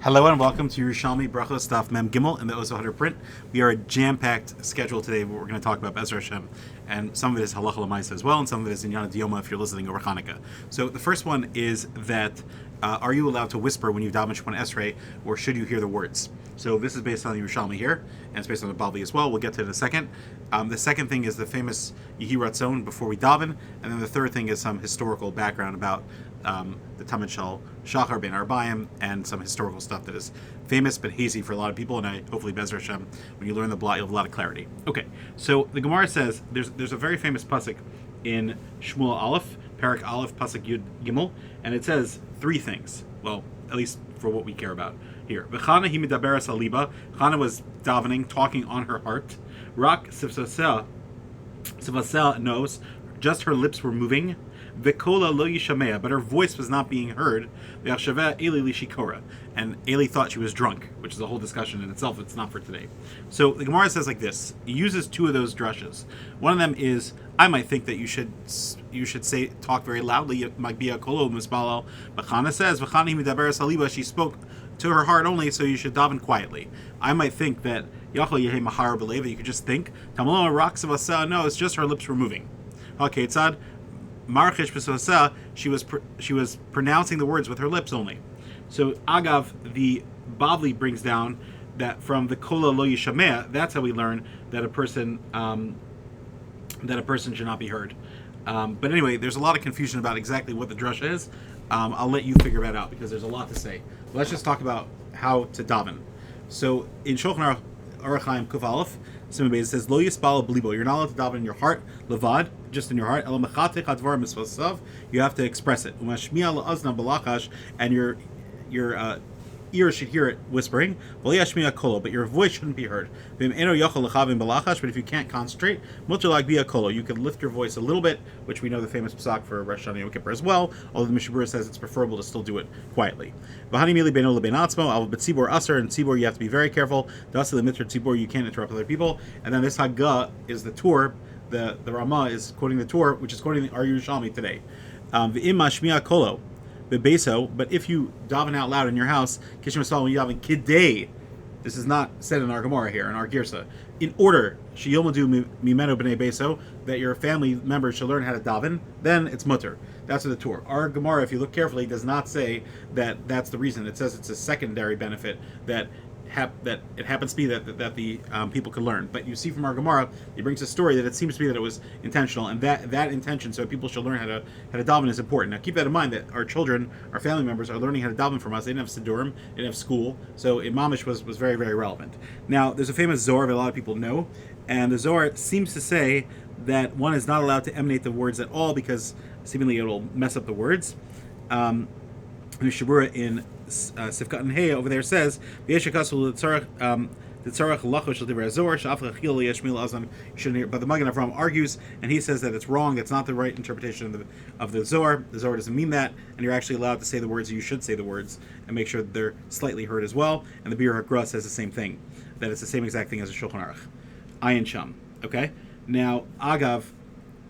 Hello and welcome to Yerushalmi, Berachos, Daf Mem Gimel, and the Ozo 100 print. We are a jam-packed schedule today. What we're going to talk about Be'ezer Hashem, and some of it is halacha l'maisa as well, and some of it is in Yana Yoma if you're listening over Hanukkah. So the first one is that are you allowed to whisper when you daven Shemona Esrei, or should you hear the words? So this is based on the Yerushalmi here, and it's based on the Bavli as well. We'll get to it in a second. The second thing is the famous Yehi Ratzon before we daven, and then the third thing is some historical background about the Tamid Shal Shachar Ben Arbayim, and some historical stuff that is famous but hazy for a lot of people, and hopefully Be'ezer Hashem, when you learn the blot, you'll have a lot of clarity. Okay, so the Gemara says there's a very famous pasuk in Shmuel Aleph, Parak Aleph, pasuk Yud Gimel, and it says three things. Well, at least for what we care about here. V'chana hi medaberes aliba. Chana was davening, talking on her heart. Rak sivsaseh knows, just her lips were moving. V'kola lo yishamea, but her voice was not being heard. V'achshaveh Eli lishikora, and Eli thought she was drunk, which is a whole discussion in itself. It's not for today. So the Gemara says like this. It uses two of those drushes. One of them is, I might think that you should say, talk very loudly. It might be a kolo mispalal. But Chana says v'chana hi medaberes aliba. She spoke to her heart only, so you should daven quietly. I might think that yachol yehi mahar b'leva. You could just think tamalo raks of asa. No, it's just her lips were moving. Okay, tzad. Marchish b'soseh, she was pronouncing the words with her lips only. So Agav, the Bavli brings down that from the kola lo yishameh, that's how we learn that a person should not be heard. But anyway, there's a lot of confusion about exactly what the drush is. I'll let you figure that out because there's a lot to say. Let's just talk about how to daven. So in Shulchan Aruch Chaim Kuf Aleph, it says lo yispal b'libo. You're not allowed to daven in your heart, levad, just in your heart. El mechatech hadvar misvasav. You have to express it. Umashmiya la'azna b'lachash, and your ears should hear it whispering. V'liyashmiya kolo, but your voice shouldn't be heard. V'im eno yochel lechavim b'lachash, but if you can't concentrate, mutar lagbiya kolo, you can lift your voice a little bit, which we know the famous psak for Rosh Hashanah Yom Kippur as well. Although the Mishabura says it's preferable to still do it quietly. V'hani mili beno lebein atzmo, al b'tzibor aser, and tzibor you have to be very careful. Dasi lemitra tzibor, you can't interrupt other people. And then this Haggah is the Torah. The Ramah is quoting the Torah, which is quoting our Yerushalmi today. V'im mashmiya kolo. But if you daven out loud in your house, kishim asal when you daven kidei, this is not said in our Gemara here, in our Girsa, in order sheyilmadu mimenu b'nei beso, that your family members should learn how to daven, then it's mutter. That's what the Torah. Our Gemara, if you look carefully, does not say that that's the reason. It says it's a secondary benefit that it happens to be that the people can learn. But you see from our Gemara, it brings a story that it seems to be that it was intentional, and that intention, so people should learn how to daven, is important. Now keep that in mind, that our children, our family members, are learning how to daven from us. They didn't have Sidurim, they didn't have school, so Imamish was very, very relevant. Now there's a famous Zohar that a lot of people know, and the Zohar seems to say that one is not allowed to emanate the words at all because seemingly it'll mess up the words. Mishabura in Sifkat and Hey over there says the but the Magen Avraham argues, and he says that it's wrong. That's not the right interpretation of the Zohar. The Zohar doesn't mean that, and you're actually allowed to say the words. You should say the words and make sure that they're slightly heard as well. And the Bir HaGra says the same thing, that it's the same exact thing as a Shulchan Aruch. Ayin Sham. Okay. Now Agav.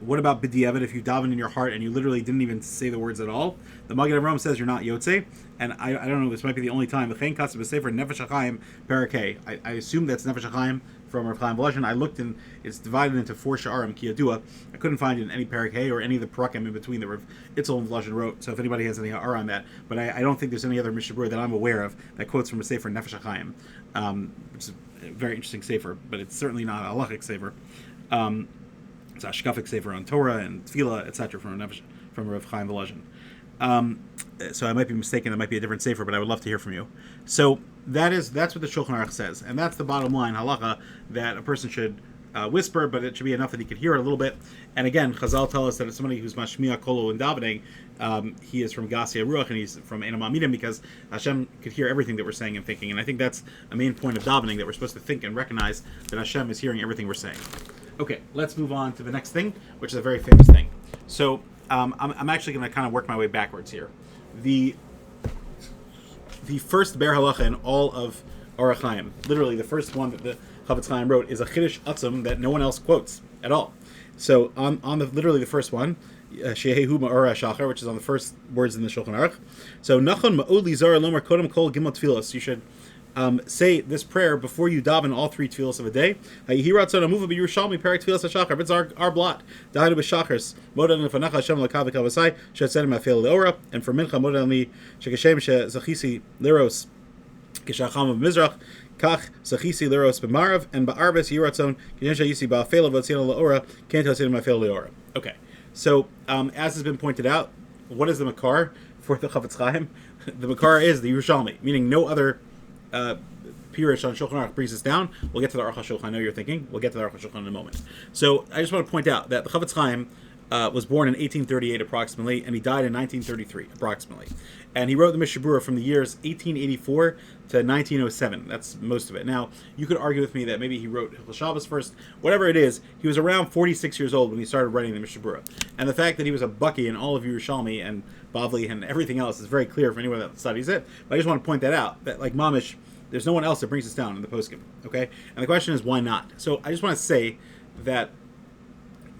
What about b'diavad, if you daven in your heart and you literally didn't even say the words at all? The Magen Avraham says you're not yotze, and I don't know, this might be the only time. The Chen Kaseh b'Sefer Nefesh HaChaim Parakeh. I assume that's Nefesh HaChaim from Rav Chaim Volozhin. I looked, and it's divided into 4 sha'arim kiyadua. I couldn't find it in any Parakeh or any of the parakim in between that Rav Itzel and Volozhin wrote. So if anybody has any ha'ara on that, but I don't think there's any other Mishabur that I'm aware of that quotes from a Sefer Nefesh HaChaim, which is a very interesting Sefer, but it's certainly not a halachic Sefer. It's a Shkafik Sefer on Torah and Tefillah, etc. from Rav Chaim Volozhin. So I might be mistaken. It might be a different Sefer, but I would love to hear from you. So that's what the Shulchan Aruch says, and that's the bottom line halacha, that a person should whisper, but it should be enough that he could hear it a little bit. And again, Chazal tell us that it's somebody who's mashmiya kolo in davening. He is from Gasi Ruach, and he's from Enam Amidim, because Hashem could hear everything that we're saying and thinking. And I think that's a main point of davening, that we're supposed to think and recognize that Hashem is hearing everything we're saying. Okay, let's move on to the next thing, which is a very famous thing. So I'm actually going to kind of work my way backwards here. The first Ber Halacha in all of Aruch Chaim, literally the first one that the Chavetz Chaim wrote, is a Chiddush Atzum that no one else quotes at all. So on the literally the first one, Shehehu Ma'ora Shachar, which is on the first words in the Shulchan Aruch. So Nachon Ma'od Lizar Lomar Kodem Kol Gimel Tfilos. You should say this prayer before you daven all three tefillos of a day. Yehi Ratzon Amuva Yerushalmi Perak Tfilos HaShachar. It's our blot. Dahidu B'Shachars. Modan Lefanecha Hashem L'Kav V'Kavasai. Shetzedem Afel Leora. And for Mincha Modan Li Shekashem Shezachisi Leros Kishacham of Mizrach. Kach Zachisi Leros B'Marav. And Ba'arbes Yehi Ratzon Kishem Shayisi Ba'Afel V'Tzina Leora. Kento Tzina Afel Leora. Okay. So, as has been pointed out, what is the Makar for the Chafetz Chaim? The Makar is the Yerushalmi, meaning no other Pirish on Shulchan Aruch brings us down. We'll get to the Aruch HaShulchan. I know you're thinking. We'll get to the Aruch HaShulchan in a moment. So, I just want to point out that the Chafetz Chaim was born in 1838 approximately, and he died in 1933 approximately. And he wrote the Mishnah Berurah from the years 1884 to 1907. That's most of it. Now, you could argue with me that maybe he wrote Hilchos Shabbos first. Whatever it is, he was around 46 years old when he started writing the Mishnah Berurah. And the fact that he was a Bucky in all of Yerushalmi and Bavli and everything else is very clear for anyone that studies it. But I just want to point that out, that like Mamish, there's no one else that brings us down in the poskim. Okay? And the question is, why not? So I just want to say that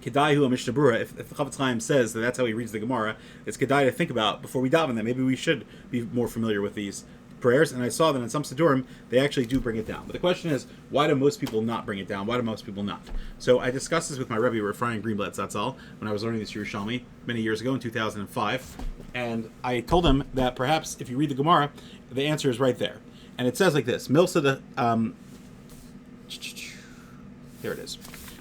Kedai hu Mishnah Berurah, if the Chafetz Chaim says that that's how he reads the Gemara, it's Kedai to think about before we daven that maybe we should be more familiar with these prayers. And I saw that in some Siddurim, they actually do bring it down. But the question is, why do most people not bring it down? Why do most people not? So I discussed this with my Rebbe, Ephraim Greenblatt, that's all, when I was learning this Yerushalmi many years ago in 2005. And I told him that perhaps if you read the Gemara, the answer is right there. And it says like this, Milsa the... there it is.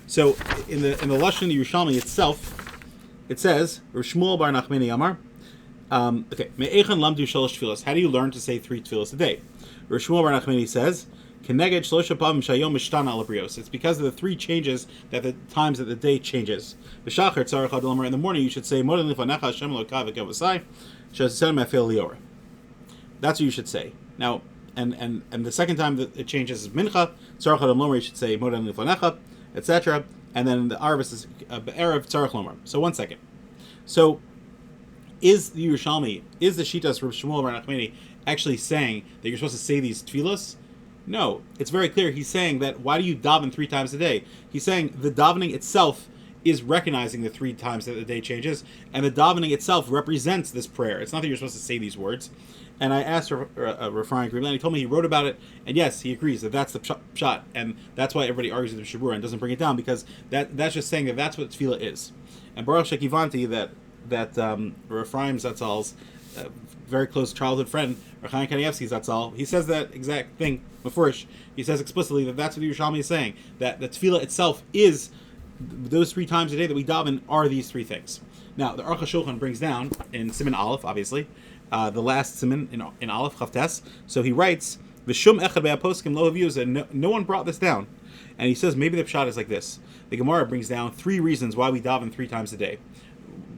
So in the Lashon Yerushalmi itself, it says, Shmuel bar Nachmani Amar. Okay, Me'echan lamdu shalosh tefillos. How do you learn to say three tefillos a day? Shmuel bar Nachmani says, Keneged shlosh pam shayom mishtana al brios. It's because of the three changes that the times that the day changes. V'shachar tzarech ad lomar. In the morning you should say Modan lifanecha Hashem Elokav v'kavasai shetzedem afel liora. That's what you should say. Now, and the second time that it changes is mincha tzarech ad lomar. You should say Modan lifanecha, etc. And then the Arvis is Erev Tzarech Lomar. So 1 second. So is the Yerushalmi, is the Shitas from Shmuel bar Nachmani actually saying that you're supposed to say these tefillos? No. It's very clear. He's saying that why do you daven 3 times a day? He's saying the davening itself is recognizing the 3 times that the day changes, and the davening itself represents this prayer. It's not that you're supposed to say these words. And I asked Ephraim Greenblatt, he told me he wrote about it, and yes, he agrees that that's the pshat, and that's why everybody argues with the Mishnah Berurah and doesn't bring it down, because that's just saying that that's what tefillah is. And Baruch Shekivanti, that Ephraim Zatzal's very close childhood friend, Rechaim Kanievsky Zatzal, he says that exact thing, Mefurish. He says explicitly that that's what the Yerushalmi is saying, that the tefillah itself is, those 3 times a day that we daven are these 3 things. Now, the Aruch HaShulchan brings down, in Siman Aleph, obviously, the last siman in Aleph Chavtes. So he writes, "V'shum echad be'aposkim lo haviu," and no one brought this down. And he says maybe the pshat is like this. The Gemara brings down 3 reasons why we daven 3 times a day.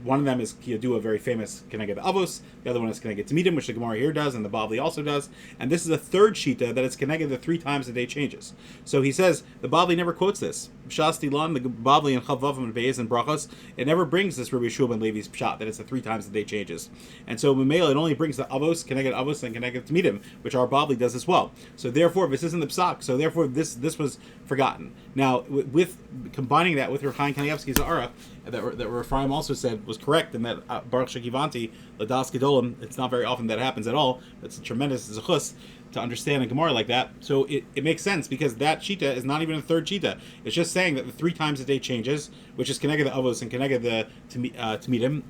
One of them is Kiyadu, a very famous Keneged Avos. The other one is Keneged Tamidim, which the Gemara here does, and the Bavli also does. And this is a third shita that it's Keneged the 3 times a day changes. So he says the Bavli never quotes this. Shasti Lan, the Bavli and Chavavim and Beis and Berachos, it never brings this Rabbi Yeshua ben Levi's pshat that it's the 3 times a day changes. And so Memela, it only brings the Avos, Keneged Avos, and Keneged Tamidim, which our Bavli does as well. So therefore, this isn't the psak. So therefore, this was forgotten. Now, with combining that with Rechaim Kanievsky's Ara, that Ephraim also said was correct, and that Baruch Shekivanti, Ladas Gedolim, it's not very often that happens at all. It's a tremendous zechus to understand a Gemara like that. So it makes sense, because that shita is not even a third shita. It's just saying that the 3 times a day changes, which is Keneged the Avos and Keneged the Tamidim.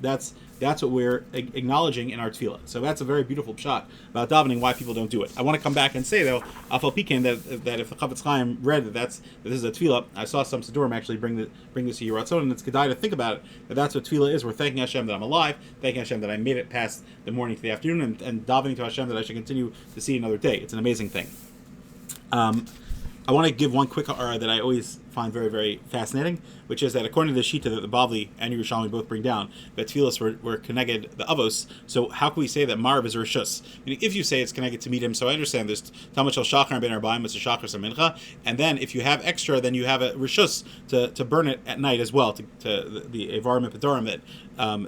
That's what we're acknowledging in our tefillah. So that's a very beautiful pshat about davening, why people don't do it. I want to come back and say, though, Afal Pikin, that if the Chafetz Chaim read that this is a tefillah, I saw some Siddurim actually bring this to Ratzon, and it's kedai to think about it, that's what tefillah is. We're thanking Hashem that I'm alive, thanking Hashem that I made it past the morning to the afternoon, and davening to Hashem that I should continue to see another day. It's an amazing thing. I want to give one quick ara that I always find very, very fascinating, which is that according to the Shita that the Bavli and Yerushalmi both bring down, that tefillos were connected the Avos. So how can we say that Marv is a Rishus? Meaning, if you say it's connected to Midim, so I understand there's Talmud Shal Shachar and Ben Arbaim, it's a Shachar Mincha, and then if you have extra, then you have a Rishus to burn it at night as well, to the Evarim and Pedorim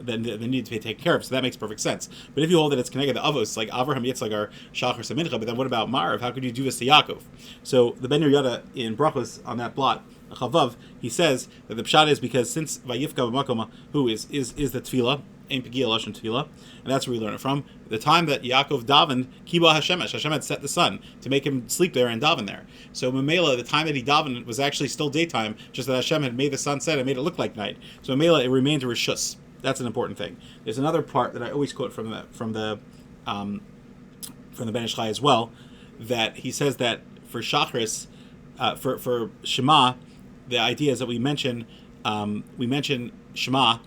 that need to be taken care of. So that makes perfect sense. But if you hold that it's connected to Avos, like Avraham Yitzchak are Shachar Mincha, but then what about Marv? How could you do this to Yaakov? So the Ben Yehuda in Berachos on that blot Chavav, he says that the pshat is because since Vayifka B'Makoma, who is the tefillah, Ein Pegia Lashon Tefillah, and that's where we learn it from. The time that Yaakov davened, Kiba Hashemesh, Hashem had set the sun to make him sleep there and daven there. So Mamela, the time that he davened was actually still daytime, just that Hashem had made the sun set and made it look like night. So Mamela, it remained a rishus. That's an important thing. There's another part that I always quote from the Ben Ish Chai as well, that he says that for Shachris, for Shema, the idea is that we mention Shema,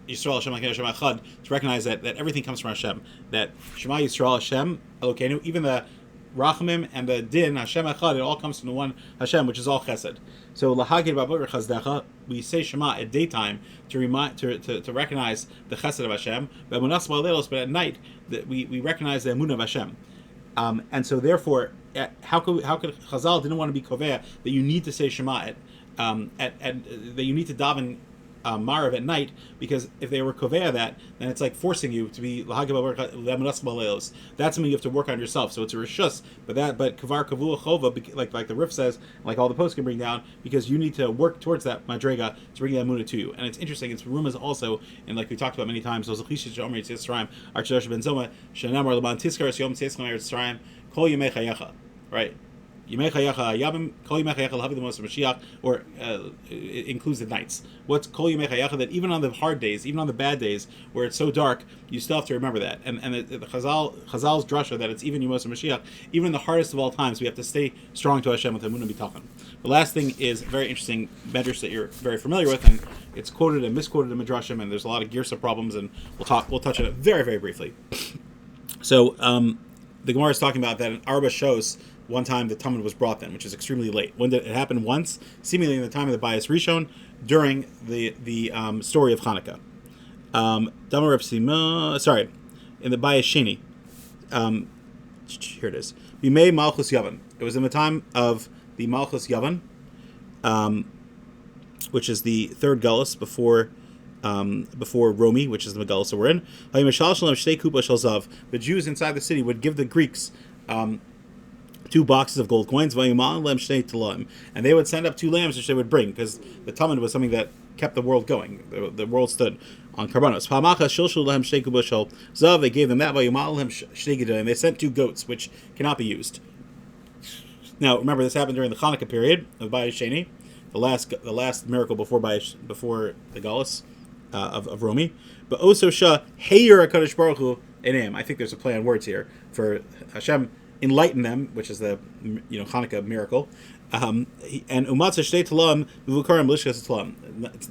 Yisrael Hashem Elokeinu Hashem Echad, to recognize that everything comes from Hashem. That Shema Yisrael Hashem Elokeinu, even the Rachamim and the Din Hashem Echad, it all comes from the one Hashem, which is all Chesed. So Lahagid B'Boker Chazdecha, we say Shema at daytime to recognize the Chesed of Hashem. But at night that we recognize the Emunah of Hashem. And so therefore, how could Chazal didn't want to be kovea that you need to say Shema that you need to daven Marav at night, because if they were kovea that, then it's like forcing you to be Lahagib. That's something you have to work on yourself. So it's a rishus, but kavar kavua chova, like the Rif says, like all the posts can bring down, because you need to work towards that madrega to bring that muna to you. And it's interesting. It's rumors also, and like we talked about many times, those achishes Yomi Tzisraim, Archelash Ben Zoma, Shanamar Laban Tiskaras Yom Tzisraim Tzisraim, Kol Yemei Chayecha, right? Yemei Chayecha Yabim, Kol Yemei Chayecha Lahavi the Most of Mashiach, or it includes the nights. What's Kol Yemei Chayecha? That even on the hard days, even on the bad days where it's so dark, you still have to remember that. And the Chazal's drasha that it's even Yemos of Mashiach, even in the hardest of all times, we have to stay strong to Hashem with Emunah B'Tachon. The last thing is a very interesting medrash that you're very familiar with, and it's quoted and misquoted in Midrashim, and there's a lot of Girsa problems, and we'll touch on it very, very briefly. So the Gemara is talking about that in Arba shows. One time the Talmud was brought then, which is extremely late. When did it happen? Once, seemingly in the time of the Bayis Rishon, during the story of Hanukkah. In the Bayis Sheni. Here it is. Bimei Malchus Yavan. It was in the time of the Malchus Yavan, which is the third Gullus before Romi, which is the Megallus that we're in. The Jews inside the city would give the Greeks 2 boxes of gold coins, and they would send up 2 lambs which they would bring, because the Talmud was something that kept the world going. The world stood on karbanos. They gave them that, and they sent 2 goats, which cannot be used. Now, remember, this happened during the Hanukkah period of Bayis Sheni, the last miracle before the Galus of Romi. But also Shah Heyer HaKadosh Baruch Hu Eneim. I think there's a play on words here for Hashem enlighten them, which is the Hanukkah miracle. And Umatzah Shtei Talam Vukarim Lishkas Talam.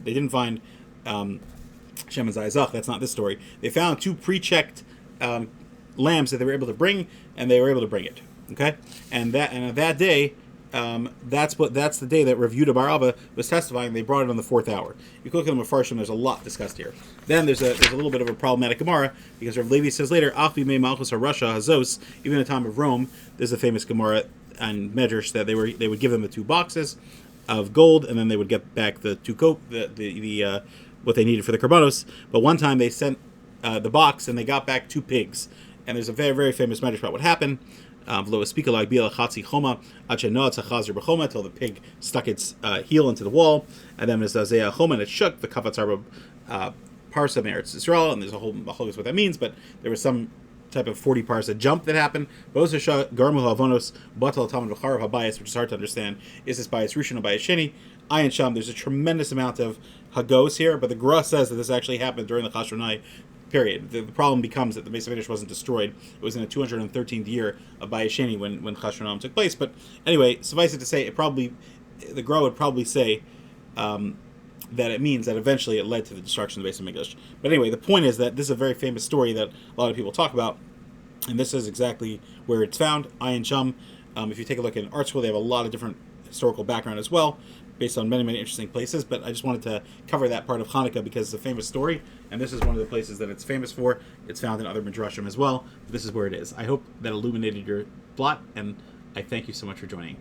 They didn't find Shem and Zayazach. That's not this story. They found 2 pre-checked lambs that they were able to bring, and they were able to bring it. Okay, and on that day, that's the day that Rav Yehuda Bar Abba was testifying. They brought it on the 4th hour. You look at the Mefarshim, there's a lot discussed here. Then there's a little bit of a problematic Gemara, because Rav Levi says later, Achvi me Malchus HaRasha Hazos, even in the time of Rome, there's a famous Gemara and Medrash that they would give them the 2 boxes of gold, and then they would get back the 2 what they needed for the karbanos. But one time they sent the box, and they got back 2 pigs. And there's a very, very famous Medrash about what happened. Until the pig stuck its heel into the wall, and then as Zayah Choma, and it shook the Kafatz Arba Parsa Meretz Israel, and there's a whole machlokes what that means, but there was some type of 40 parsa jump that happened. Garmu Havonos Batal Talmud V'charav Habayis, which is hard to understand. Is this Bayis Rishon or Bayis Sheni? Ayin Sham. There's a tremendous amount of Hagos here, but the Gra says that this actually happened during the Chashmonaim period. The problem becomes that the Beis Hamikdash wasn't destroyed. It was in the 213th year of Bayis Sheni when Chashmonaim took place. But anyway, suffice it to say, the Gra would probably say that it means that eventually it led to the destruction of the Beis Hamikdash. But anyway, the point is that this is a very famous story that a lot of people talk about, and this is exactly where it's found. Ayin Sham. If you take a look at an art school, they have a lot of different historical background as well, based on many, many interesting places, but I just wanted to cover that part of Hanukkah because it's a famous story, and this is one of the places that it's famous for. It's found in other Midrashim as well, but this is where it is. I hope that illuminated your plot, and I thank you so much for joining.